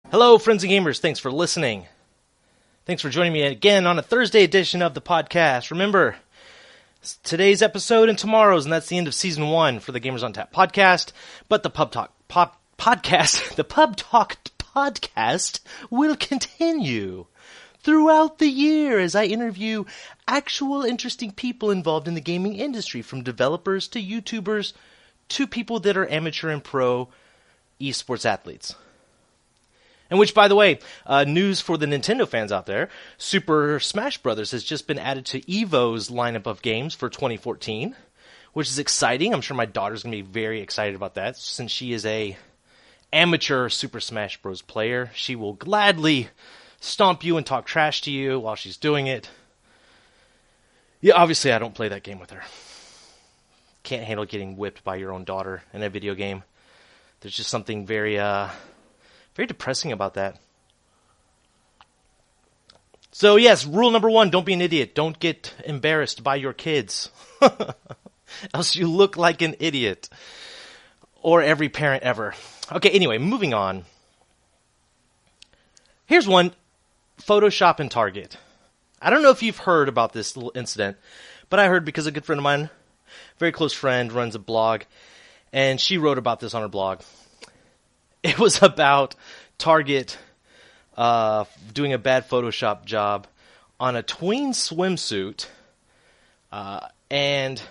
Hello, friends and gamers. Thanks for listening. Thanks for joining me again on a Thursday edition of the podcast. Remember, today's episode and tomorrow's, and that's the end of Season 1 for the Gamers on Tap podcast. But the Pub Talk podcast will continue throughout the year as I interview actual interesting people involved in the gaming industry, from developers to YouTubers to people that are amateur and pro esports athletes. And which, by the way, news for the Nintendo fans out there, Super Smash Bros. Has just been added to EVO's lineup of games for 2014, which is exciting. I'm sure my daughter's going to be very excited about that, since she is a amateur Super Smash Bros. Player. She will gladly stomp you and talk trash to you while she's doing it. Yeah, obviously I don't play that game with her. Can't handle getting whipped by your own daughter in a video game. There's just something very depressing about that. So yes, rule number 1, don't be an idiot. Don't get embarrassed by your kids. Else you look like an idiot. Or every parent ever. Okay, anyway, moving on. Here's one. Photoshop and Target. I don't know if you've heard about this little incident, but I heard because a good friend of mine, very close friend, runs a blog, and she wrote about this on her blog. It was about Target doing a bad Photoshop job on a tween swimsuit and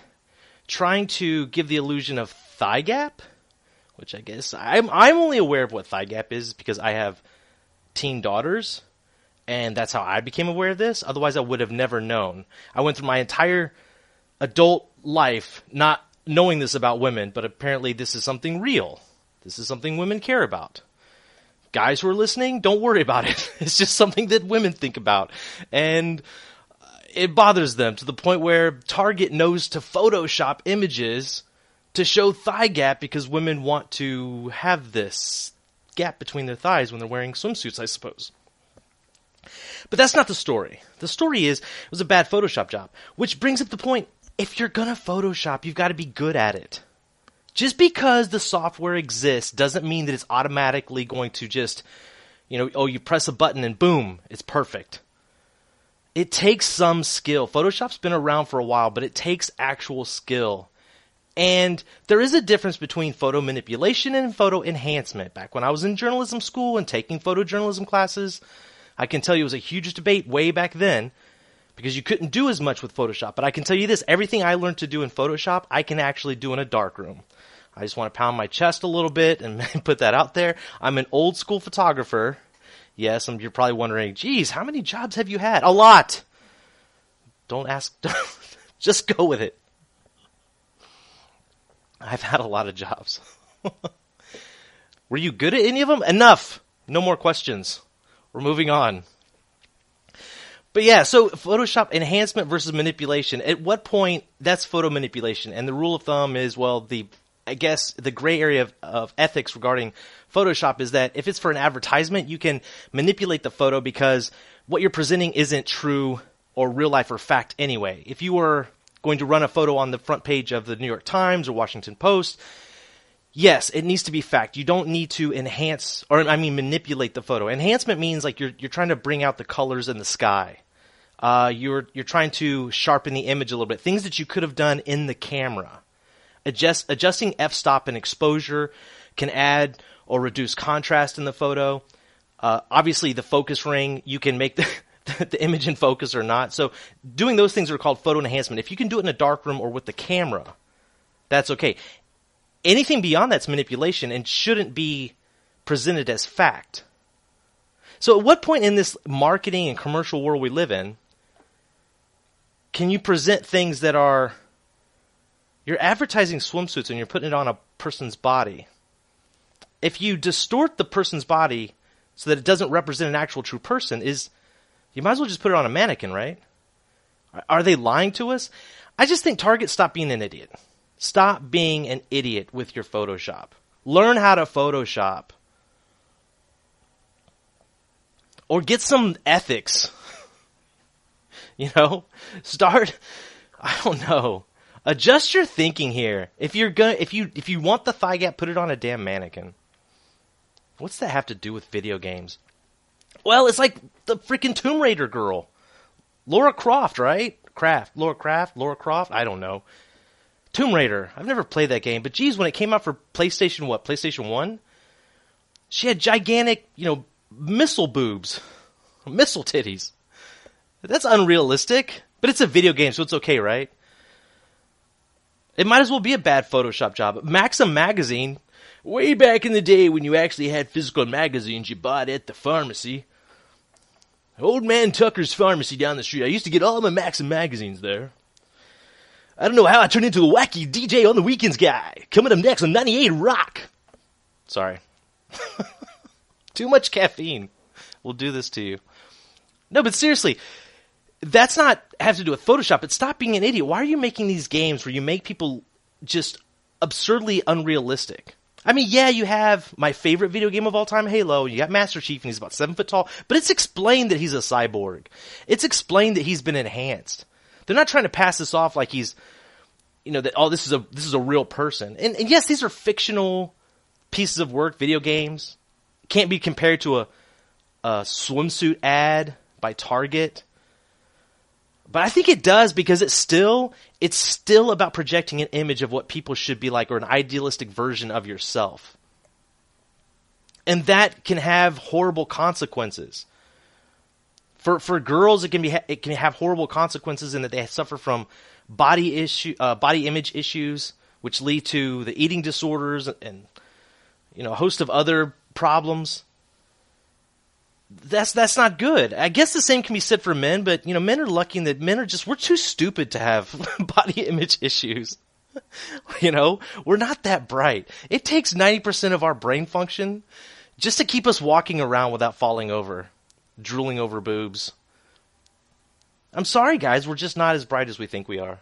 trying to give the illusion of thigh gap, which I guess I'm only aware of what thigh gap is because I have teen daughters, and that's how I became aware of this. Otherwise, I would have never known. I went through my entire adult life not knowing this about women, but apparently this is something real. This is something women care about. Guys who are listening, don't worry about it. It's just something that women think about. And it bothers them to the point where Target knows to Photoshop images to show thigh gap because women want to have this gap between their thighs when they're wearing swimsuits, I suppose. But that's not the story. The story is, it was a bad Photoshop job. Which brings up the point, if you're going to Photoshop, you've got to be good at it. Just because the software exists doesn't mean that it's automatically going to just, you press a button and boom, it's perfect. It takes some skill. Photoshop's been around for a while, but it takes actual skill. And there is a difference between photo manipulation and photo enhancement. Back when I was in journalism school and taking photojournalism classes, I can tell you it was a huge debate way back then because you couldn't do as much with Photoshop. But I can tell you this, everything I learned to do in Photoshop, I can actually do in a darkroom. I just want to pound my chest a little bit and put that out there. I'm an old school photographer. Yes, you're probably wondering, geez, how many jobs have you had? A lot. Don't ask. Just go with it. I've had a lot of jobs. Were you good at any of them? Enough. No more questions. We're moving on. But yeah, so Photoshop enhancement versus manipulation. At what point, that's photo manipulation. And the rule of thumb is, I guess the gray area of ethics regarding Photoshop is that if it's for an advertisement, you can manipulate the photo because what you're presenting isn't true or real life or fact anyway. If you were going to run a photo on the front page of the New York Times or Washington Post, yes, it needs to be fact. You don't need to manipulate the photo. Enhancement means like you're trying to bring out the colors in the sky. You're trying to sharpen the image a little bit. Things that you could have done in the camera. Adjusting f-stop and exposure can add or reduce contrast in the photo. Obviously, the focus ring, you can make the image in focus or not. So doing those things are called photo enhancement. If you can do it in a darkroom or with the camera, that's okay. Anything beyond that's manipulation and shouldn't be presented as fact. So at what point in this marketing and commercial world we live in can you present things that are... You're advertising swimsuits and you're putting it on a person's body. If you distort the person's body so that it doesn't represent an actual true person, you might as well just put it on a mannequin, right? Are they lying to us? I just think Target, stop being an idiot. Stop being an idiot with your Photoshop. Learn how to Photoshop. Or get some ethics. Start, I don't know. Adjust your thinking here. If you want the thigh gap, put it on a damn mannequin. What's that have to do with video games? Well, it's like the freaking Tomb Raider girl. Lara Croft, right? Lara Croft? I don't know. Tomb Raider. I've never played that game, but geez, when it came out for PlayStation 1? She had gigantic, missile boobs. Missile titties. That's unrealistic, but it's a video game, so it's okay, right? It might as well be a bad Photoshop job. Maxim Magazine, way back in the day when you actually had physical magazines you bought at the pharmacy. Old Man Tucker's pharmacy down the street. I used to get all my Maxim magazines there. I don't know how I turned into a wacky DJ on the weekends guy. Coming up next on 98 Rock. Sorry. Too much caffeine will do this to you. No, but seriously, that's not have to do with Photoshop. But stop being an idiot. Why are you making these games where you make people just absurdly unrealistic? I mean, yeah, you have my favorite video game of all time, Halo. You got Master Chief, and he's about 7 foot tall. But it's explained that he's a cyborg. It's explained that he's been enhanced. They're not trying to pass this off like he's, that this is a real person. And yes, these are fictional pieces of work, video games. Can't be compared to a swimsuit ad by Target. But I think it does because it's still about projecting an image of what people should be like or an idealistic version of yourself. And that can have horrible consequences. For girls, it can have horrible consequences in that they suffer from body image issues, which lead to the eating disorders and a host of other problems. That's not good. I guess the same can be said for men, but men are lucky in that we're too stupid to have body image issues. We're not that bright. It takes 90% of our brain function just to keep us walking around without falling over, drooling over boobs. I'm sorry, guys, we're just not as bright as we think we are.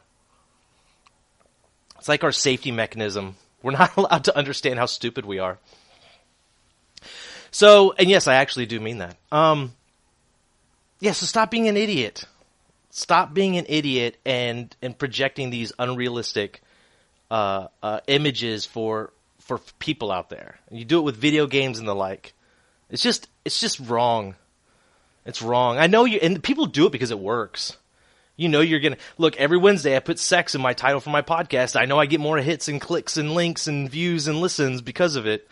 It's like our safety mechanism. We're not allowed to understand how stupid we are. So, and yes, I actually do mean that. So stop being an idiot. Stop being an idiot and projecting these unrealistic images for people out there. You do it with video games and the like. It's just wrong. It's wrong. I know and people do it because it works. You're going to... Look, every Wednesday I put sex in my title for my podcast. I know I get more hits and clicks and links and views and listens because of it.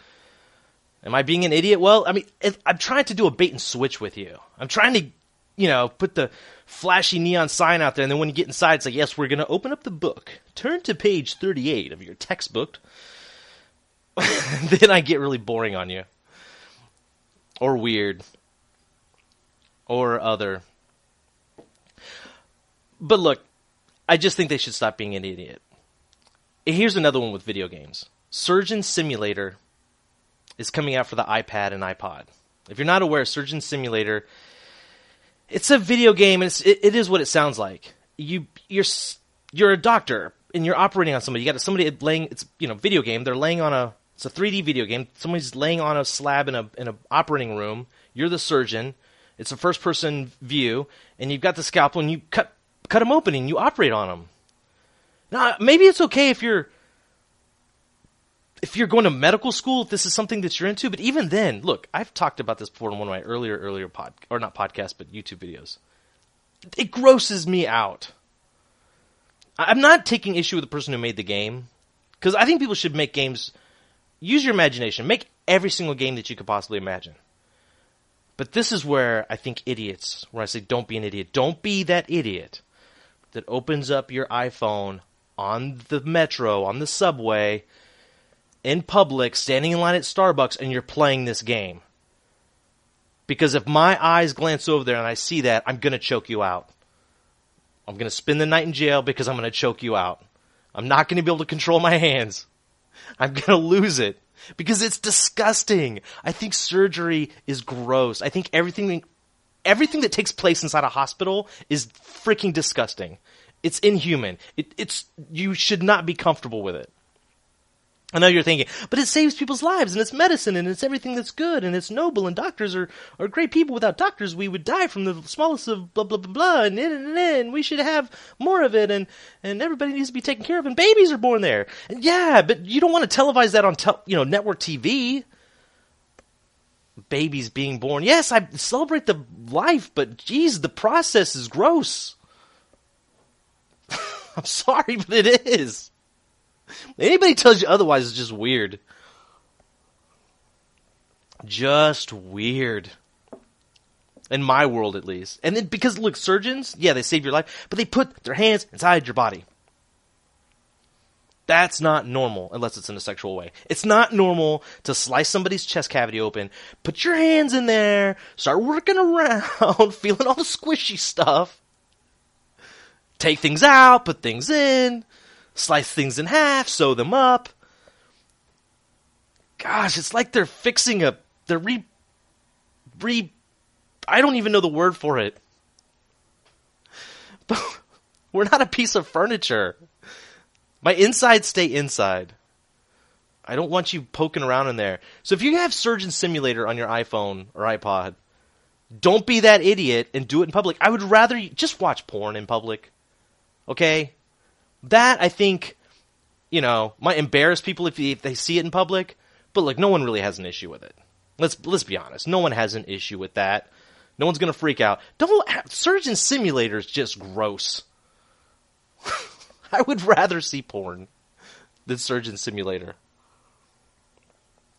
Am I being an idiot? Well, I mean, I'm trying to do a bait and switch with you. I'm trying to, put the flashy neon sign out there, and then when you get inside, it's like, yes, we're going to open up the book. Turn to page 38 of your textbook. Then I get really boring on you. Or weird. Or other. But look, I just think they should stop being an idiot. Here's another one with video games. Surgeon Simulator is coming out for the iPad and iPod. If you're not aware, Surgeon Simulator, it's a video game, and it is what it sounds like. You're a doctor, and you're operating on somebody. You got somebody laying, it's video game. They're laying on it's a 3D video game. Somebody's laying on a slab in a operating room. You're the surgeon. It's a first person view, and you've got the scalpel, and you cut them open, and you operate on them. Now, maybe it's okay if you're going to medical school, if this is something that you're into, but even then, look, I've talked about this before in one of my earlier not podcasts, but YouTube videos. It grosses me out. I'm not taking issue with the person who made the game, because I think people should make games, use your imagination, make every single game that you could possibly imagine. But this is where I think where I say don't be an idiot. Don't be that idiot that opens up your iPhone on the metro, on the subway, in public, standing in line at Starbucks, and you're playing this game. Because if my eyes glance over there and I see that, I'm going to choke you out. I'm going to spend the night in jail because I'm going to choke you out. I'm not going to be able to control my hands. I'm going to lose it. Because it's disgusting. I think surgery is gross. I think everything that takes place inside a hospital is freaking disgusting. It's inhuman. You should not be comfortable with it. I know you're thinking, but it saves people's lives, and it's medicine, and it's everything that's good, and it's noble, and doctors are great people. Without doctors, we would die from the smallest of blah, blah, blah, blah, and we should have more of it, and everybody needs to be taken care of, and babies are born there. And yeah, but you don't want to televise that on network TV. Babies being born. Yes, I celebrate the life, but geez, the process is gross. I'm sorry, but it is. Anybody tells you otherwise is just weird. Just weird. In my world, at least. And then, because, look, surgeons, yeah, they save your life, but they put their hands inside your body. That's not normal, unless it's in a sexual way. It's not normal to slice somebody's chest cavity open, put your hands in there, start working around, feeling all the squishy stuff, take things out, put things in, slice things in half, sew them up. Gosh, it's like they're fixing I don't even know the word for it. But we're not a piece of furniture. My insides stay inside. I don't want you poking around in there. So if you have Surgeon Simulator on your iPhone or iPod, don't be that idiot and do it in public. I would rather you just watch porn in public. Okay? That, I think, might embarrass people if they see it in public. But look, no one really has an issue with it. Let's be honest. No one has an issue with that. No one's going to freak out. Surgeon Simulator is just gross. I would rather see porn than Surgeon Simulator.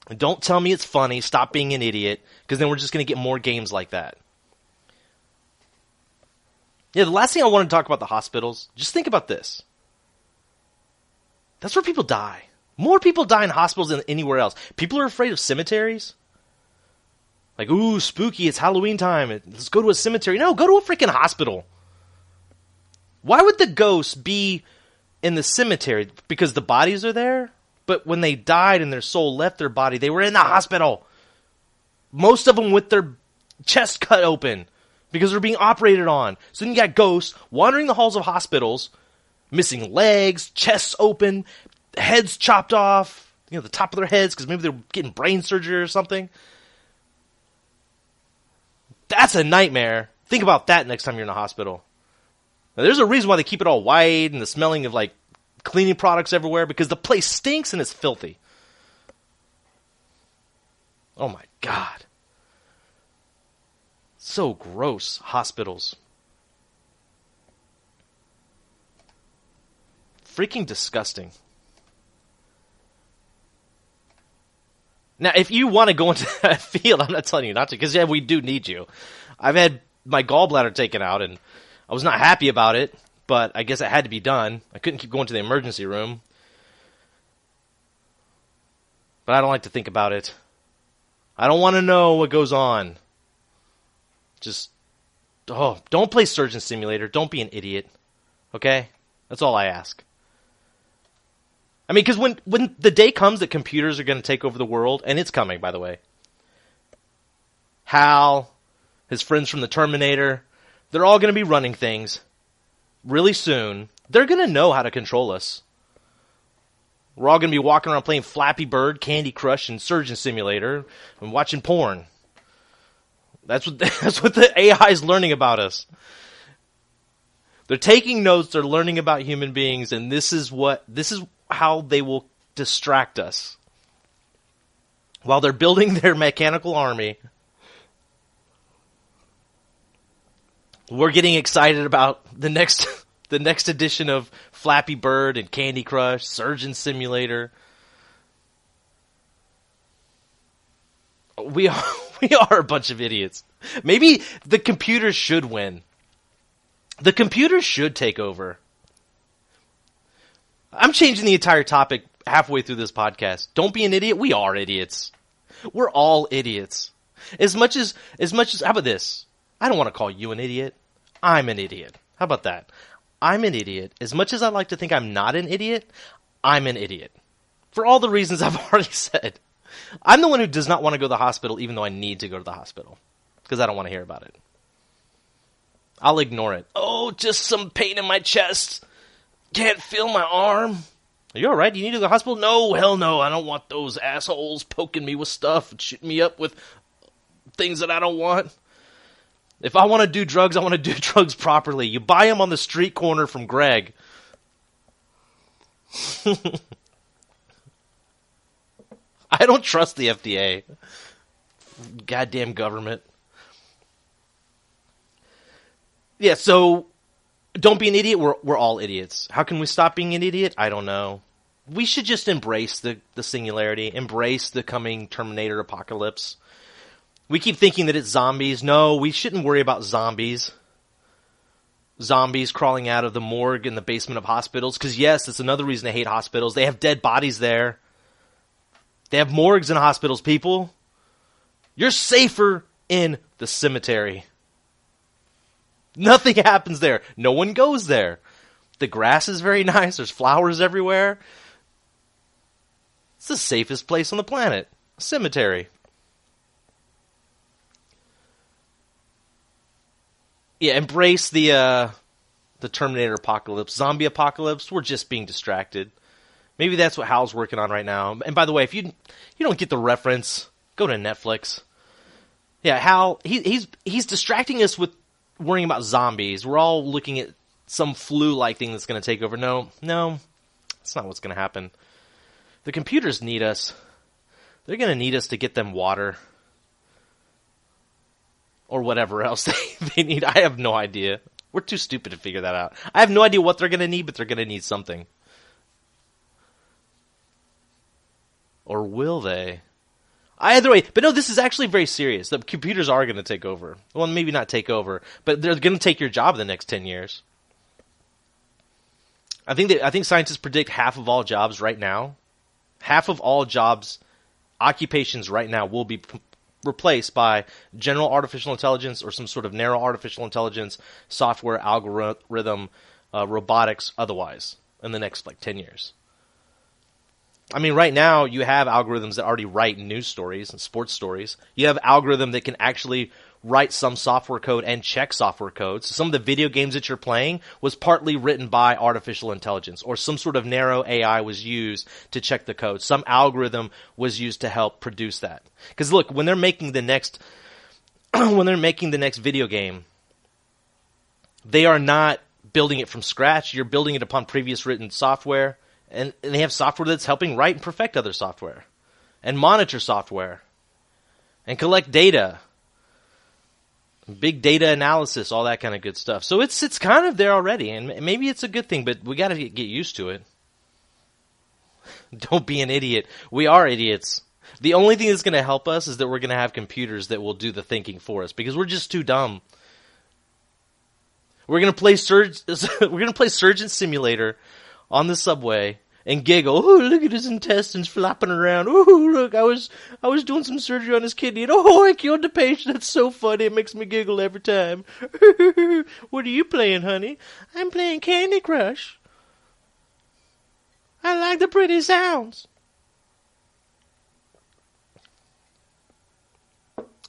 And don't tell me it's funny. Stop being an idiot. Because then we're just going to get more games like that. Yeah, the last thing I want to talk about the hospitals. Just think about this. That's where people die. More people die in hospitals than anywhere else. People are afraid of cemeteries. Like, ooh, spooky, it's Halloween time. Let's go to a cemetery. No, go to a freaking hospital. Why would the ghosts be in the cemetery? Because the bodies are there? But when they died and their soul left their body, they were in the hospital. Most of them with their chest cut open because they're being operated on. So then you got ghosts wandering the halls of hospitals, missing legs, chests open, heads chopped off, the top of their heads because maybe they're getting brain surgery or something. That's a nightmare. Think about that next time you're in a hospital. Now, there's a reason why they keep it all white and the smelling of like cleaning products everywhere, because the place stinks and it's filthy. Oh my God. So gross, hospitals. Freaking disgusting. Now, if you want to go into that field, I'm not telling you not to, because yeah, we do need you. I've had my gallbladder taken out, and I was not happy about it, but I guess it had to be done. I couldn't keep going to the emergency room. But I don't like to think about it. I don't want to know what goes on. Just, don't play Surgeon Simulator. Don't be an idiot. Okay? That's all I ask. I mean, because when the day comes that computers are going to take over the world, and it's coming, by the way. Hal, his friends from the Terminator, they're all going to be running things really soon. They're going to know how to control us. We're all going to be walking around playing Flappy Bird, Candy Crush, and Surgeon Simulator, and watching porn. That's what the AI is learning about us. They're taking notes, they're learning about human beings, and this is how they will distract us. While they're building their mechanical army, we're getting excited about the next edition of Flappy Bird and Candy Crush, Surgeon Simulator. We are a bunch of idiots. Maybe the computers should win. The computers should take over. I'm changing the entire topic halfway through this podcast. Don't be an idiot. We are idiots. We're all idiots. As much as how about this? I don't want to call you an idiot. I'm an idiot. How about that? I'm an idiot. As much as I like to think I'm not an idiot, I'm an idiot. For all the reasons I've already said. I'm the one who does not want to go to the hospital even though I need to go to the hospital. Because I don't want to hear about it. I'll ignore it. Oh, just some pain in my chest. Can't feel my arm. Are you alright? Do you need to go to the hospital? No, hell no. I don't want those assholes poking me with stuff and shooting me up with things that I don't want. If I want to do drugs, I want to do drugs properly. You buy them on the street corner from Greg. I don't trust the FDA. Goddamn government. Yeah, so don't be an idiot. We're all idiots. How can we stop being an idiot? I don't know. We should just embrace the singularity, embrace the coming Terminator apocalypse. We keep thinking that it's zombies. No, we shouldn't worry about zombies. Zombies crawling out of the morgue in the basement of hospitals. Because yes, that's another reason I hate hospitals. They have dead bodies there. They have morgues in hospitals, people. You're safer in the cemetery. Nothing happens there. No one goes there. The grass is very nice. There's flowers everywhere. It's the safest place on the planet. A cemetery. Yeah, embrace the Terminator apocalypse. Zombie apocalypse. We're just being distracted. Maybe that's what Hal's working on right now. And by the way, if you don't get the reference, go to Netflix. Yeah, Hal, he's distracting us with worrying about zombies. We're all looking at some flu-like thing that's going to take over. No, that's not what's going to happen. The computers need us. They're going to need us to get them water. Or whatever else they need. I have no idea. We're too stupid to figure that out. I have no idea what they're going to need, but they're going to need something. Or will they? Either way, but no, this is actually very serious. The computers are going to take over. Well, maybe not take over, but they're going to take your job in the next 10 years. I think scientists predict half of all jobs right now. Half of all jobs, occupations right now will be replaced by general artificial intelligence or some sort of narrow artificial intelligence, software, algorithm, robotics, otherwise, in the next 10 years. I mean, right now, you have algorithms that already write news stories and sports stories. You have algorithm that can actually write some software code and check software code. So some of the video games that you're playing was partly written by artificial intelligence, or some sort of narrow AI was used to check the code. Some algorithm was used to help produce that. Because look, when they're making the next video game, they are not building it from scratch. You're building it upon previous written software. And they have software that's helping write and perfect other software. And monitor software. And collect data. Big data analysis, all that kind of good stuff. So it's kind of there already. And maybe it's a good thing, but we got to get used to it. Don't be an idiot. We are idiots. The only thing that's going to help us is that we're going to have computers that will do the thinking for us. Because we're just too dumb. We're going to play Surgeon Simulator on the subway and giggle. Oh, look at his intestines flopping around. Oh, look, I was doing some surgery on his kidney, and oh, I killed the patient. That's so funny. It makes me giggle every time. What are you playing, honey? I'm playing Candy Crush. I like the pretty sounds.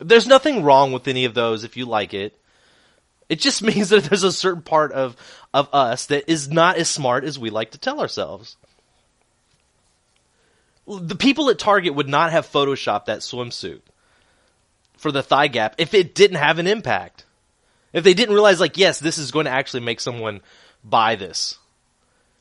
There's nothing wrong with any of those if you like it. It just means that there's a certain part of us that is not as smart as we like to tell ourselves. The people at Target would not have photoshopped that swimsuit for the thigh gap if it didn't have an impact. If they didn't realize, yes, this is going to actually make someone buy this.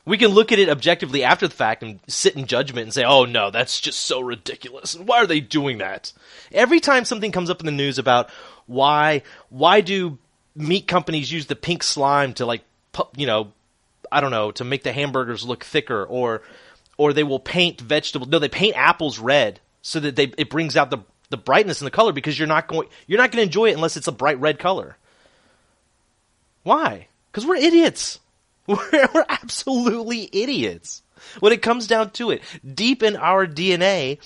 We can look at it objectively after the fact and sit in judgment and say, oh no, that's just so ridiculous. And why are they doing that? Every time something comes up in the news about why do meat companies use the pink slime to I don't know, to make the hamburgers look thicker, or they will paint vegetables. No, they paint apples red so that it brings out the brightness in the color, because you're not going to enjoy it unless it's a bright red color. Why? Because we're idiots. We're absolutely idiots. When it comes down to it, deep in our DNA,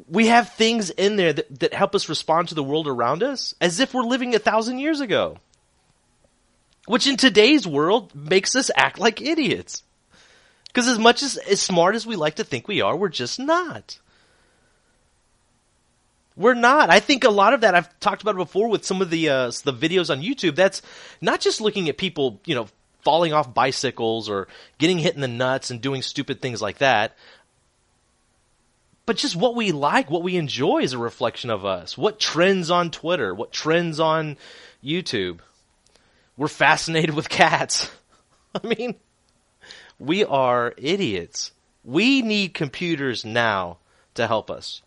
we have things in there that help us respond to the world around us as if we're living 1,000 years ago. Which in today's world makes us act like idiots. Because as much as smart as we like to think we are, we're just not. We're not. I think a lot of that, I've talked about it before with some of the videos on YouTube, that's not just looking at people, falling off bicycles or getting hit in the nuts and doing stupid things like that. But just what we like, what we enjoy is a reflection of us. What trends on Twitter, what trends on YouTube. We're fascinated with cats. I mean, we are idiots. We need computers now to help us.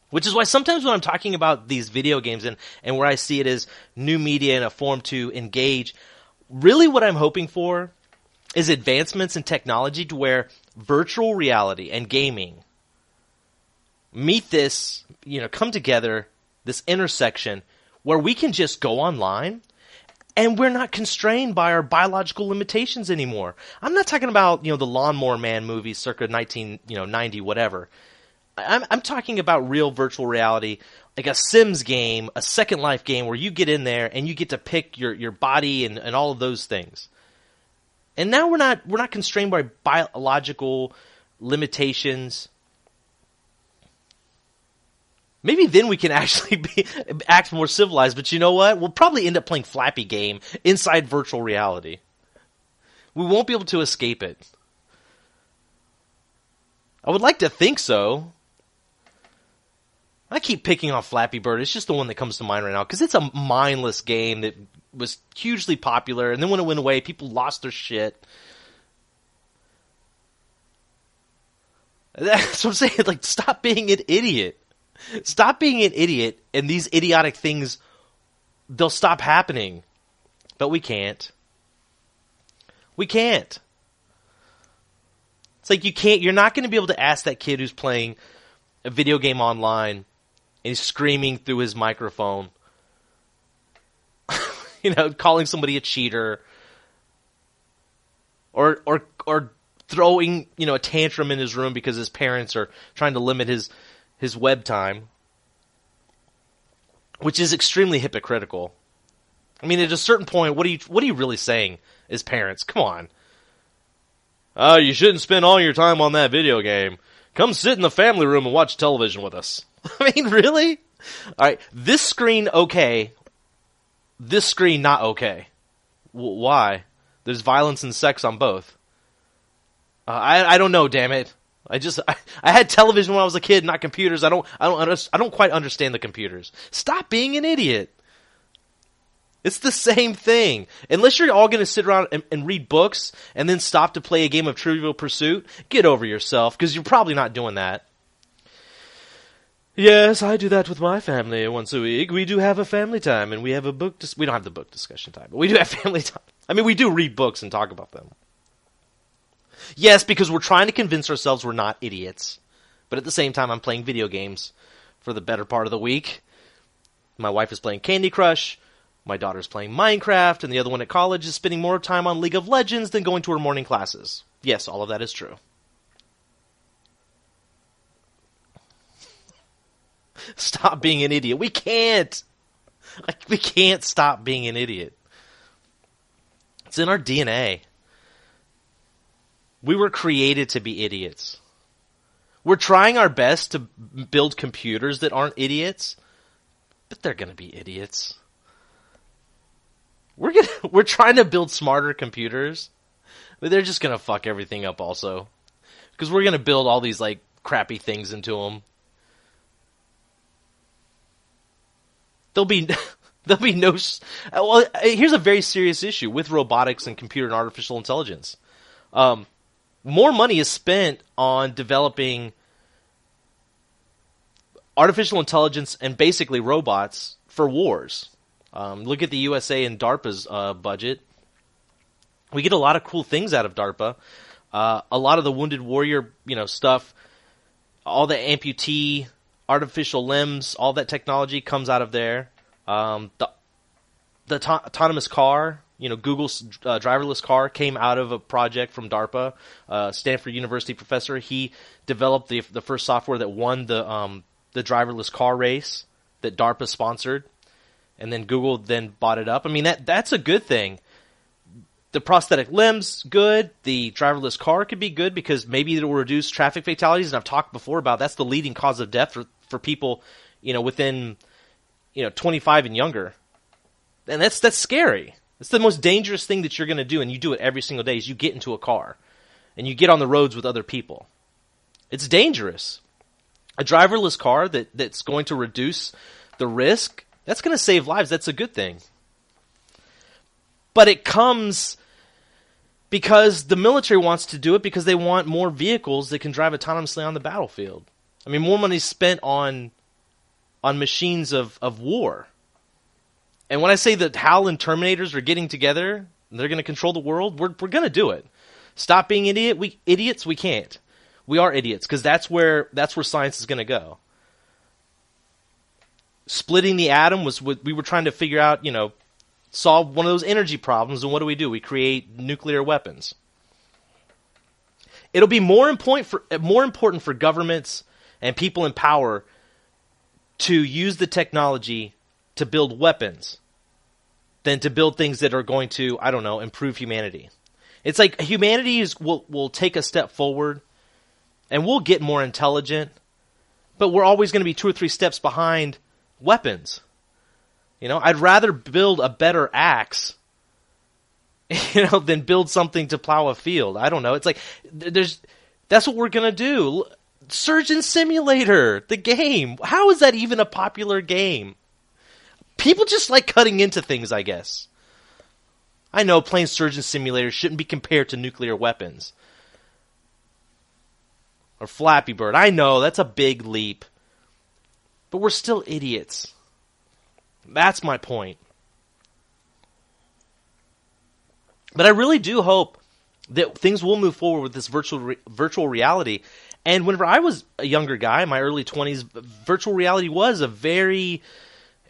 Which is why sometimes when I'm talking about these video games and where I see it as new media and a form to engage, really what I'm hoping for is advancements in technology to where virtual reality and gaming meet this, come together, this intersection where we can just go online and we're not constrained by our biological limitations anymore. I'm not talking about, the Lawnmower Man movie circa 1990, whatever. I'm talking about real virtual reality, like a Sims game, a Second Life game where you get in there and you get to pick your body and all of those things. And now we're not constrained by biological limitations. Maybe then we can actually act more civilized, but you know what? We'll probably end up playing Flappy Game inside virtual reality. We won't be able to escape it. I would like to think so. I keep picking on Flappy Bird. It's just the one that comes to mind right now because it's a mindless game that was hugely popular, and then when it went away, people lost their shit. That's what I'm saying. Like, stop being an idiot. Stop being an idiot, and these idiotic things, they'll stop happening. But we can't. We can't. It's like you're not going to be able to ask that kid who's playing a video game online and he's screaming through his microphone, calling somebody a cheater or throwing, a tantrum in his room because his parents are trying to limit his web time, which is extremely hypocritical. I mean, at a certain point, what are you really saying as parents? Come on. You shouldn't spend all your time on that video game. Come sit in the family room and watch television with us. I mean, really? All right, this screen, okay. This screen, not okay. Why? There's violence and sex on both. I don't know, damn it. I had television when I was a kid, not computers. I don't quite understand the computers. Stop being an idiot. It's the same thing. Unless you're all going to sit around and read books and then stop to play a game of Trivial Pursuit, get over yourself, because you're probably not doing that. Yes, I do that with my family once a week. We do have a family time, and we have a book... we don't have the book discussion time, but we do have family time. I mean, we do read books and talk about them. Yes, because we're trying to convince ourselves we're not idiots. But at the same time, I'm playing video games for the better part of the week. My wife is playing Candy Crush. My daughter's playing Minecraft, and the other one at college is spending more time on League of Legends than going to her morning classes. Yes, all of that is true. Stop being an idiot. We can't. We can't stop being an idiot. It's in our DNA. We were created to be idiots. We're trying our best to build computers that aren't idiots, but they're going to be idiots. We're trying to build smarter computers, but they're just going to fuck everything up also. Because we're going to build all these like crappy things into them. There'll be no... Well, here's a very serious issue with robotics and computer and artificial intelligence. More money is spent on developing artificial intelligence and basically robots for wars. Look at the USA and DARPA's budget. We get a lot of cool things out of DARPA. A lot of the Wounded Warrior, stuff, all the amputee, artificial limbs, all that technology comes out of there. The autonomous car, Google's driverless car came out of a project from DARPA. Stanford University professor, he developed the first software that won the driverless car race that DARPA sponsored, and then Google then bought it up. I mean, that's a good thing. The prosthetic limbs, good. The driverless car could be good because maybe it will reduce traffic fatalities. And I've talked before about that's the leading cause of death for people, within, 25 and younger. And that's scary. It's the most dangerous thing that you're going to do, and you do it every single day, is you get into a car and you get on the roads with other people. It's dangerous. A driverless car that's going to reduce the risk, that's going to save lives. That's a good thing. But it comes because the military wants to do it because they want more vehicles that can drive autonomously on the battlefield. I mean, more money spent on machines of war. And when I say that HAL and Terminators are getting together, and they're going to control the world, we're going to do it. Stop being idiots. We can't. We are idiots because that's where science is going to go. Splitting the atom was what we were trying to figure out. Solve one of those energy problems, and what do? We create nuclear weapons. It'll be more important for governments and people in power to use the technology to build weapons than to build things that are going to, improve humanity. It's like humanity will take a step forward, and we'll get more intelligent, but we're always going to be 2 or 3 steps behind weapons. I'd rather build a better axe, than build something to plow a field. I don't know. It's like that's what we're going to do. Surgeon Simulator, the game. How is that even a popular game? People just like cutting into things, I guess. I know playing Surgeon Simulator shouldn't be compared to nuclear weapons. Or Flappy Bird. I know, that's a big leap. But we're still idiots. That's my point. But I really do hope that things will move forward with this virtual reality. And whenever I was a younger guy, in my early 20s, virtual reality was a very,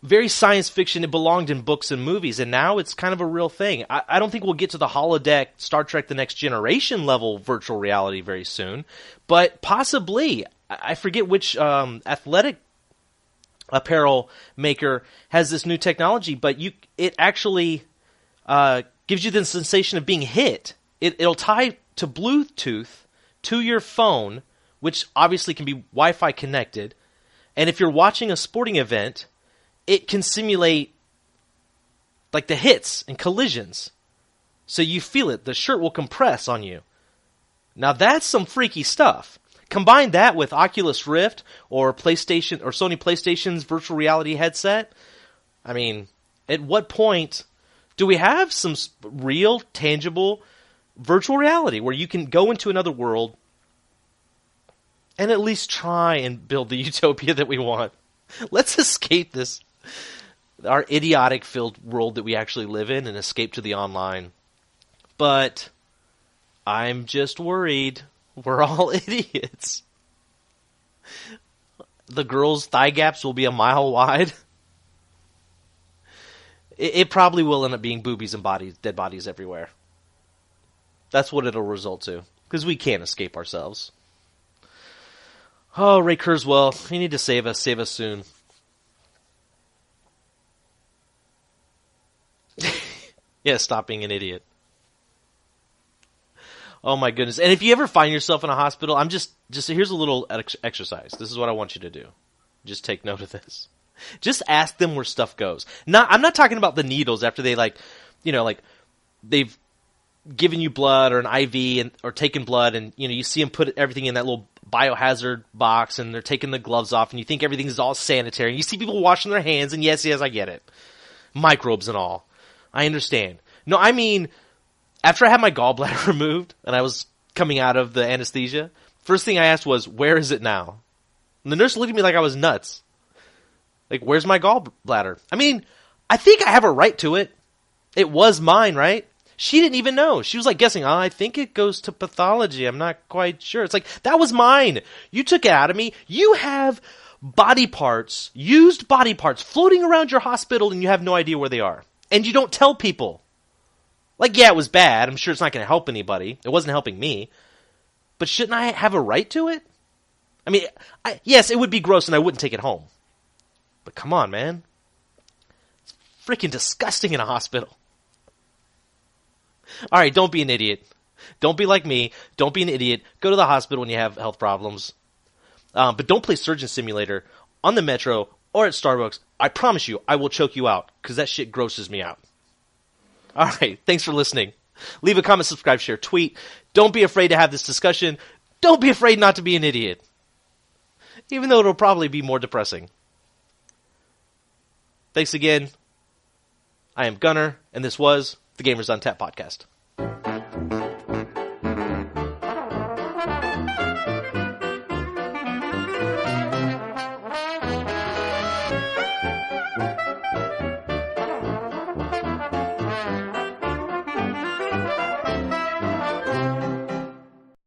very science fiction. It belonged in books and movies, and now it's kind of a real thing. I don't think we'll get to the holodeck, Star Trek The Next Generation level virtual reality very soon, but possibly. I forget which athletic apparel maker has this new technology, but it actually gives you the sensation of being hit. It'll tie to Bluetooth to your phone, which obviously can be Wi-Fi connected, and if you're watching a sporting event, it can simulate like the hits and collisions. So you feel it. The shirt will compress on you. Now that's some freaky stuff. Combine that with Oculus Rift or PlayStation or Sony PlayStation's virtual reality headset. I mean, at what point do we have some real, tangible virtual reality where you can go into another world and at least try and build the utopia that we want? Let's escape our idiotic-filled world that we actually live in and escape to the online. But I'm just worried. We're all idiots. The girls' thigh gaps will be a mile wide. It probably will end up being boobies and dead bodies everywhere. That's what it'll result to. Because we can't escape ourselves. Oh, Ray Kurzweil, you need to save us. Save us soon. Yeah, stop being an idiot. Oh my goodness. And if you ever find yourself in a hospital, here's a little exercise. This is what I want you to do. Just take note of this. Just ask them where stuff goes. I'm not talking about the needles after they they've given you blood or an IV or taken blood and you see them put everything in that little biohazard box and they're taking the gloves off and you think everything's all sanitary. And you see people washing their hands and yes, I get it. Microbes and all. I understand. No, I mean, after I had my gallbladder removed and I was coming out of the anesthesia, first thing I asked was, where is it now? And the nurse looked at me like I was nuts. Like, where's my gallbladder? I mean, I think I have a right to it. It was mine, right? She didn't even know. She was like guessing, I think it goes to pathology. I'm not quite sure. It's like, that was mine. You took it out of me. You have body parts, used body parts, floating around your hospital and you have no idea where they are. And you don't tell people. Like, yeah, it was bad. I'm sure it's not going to help anybody. It wasn't helping me. But shouldn't I have a right to it? I mean, yes, it would be gross and I wouldn't take it home. But come on, man. It's freaking disgusting in a hospital. All right, don't be an idiot. Don't be like me. Don't be an idiot. Go to the hospital when you have health problems. But don't play Surgeon Simulator on the metro or at Starbucks, I promise you, I will choke you out, because that shit grosses me out. All right, thanks for listening. Leave a comment, subscribe, share, tweet. Don't be afraid to have this discussion. Don't be afraid not to be an idiot. Even though it'll probably be more depressing. Thanks again. I am Gunnar, and this was the Gamers on Tap podcast.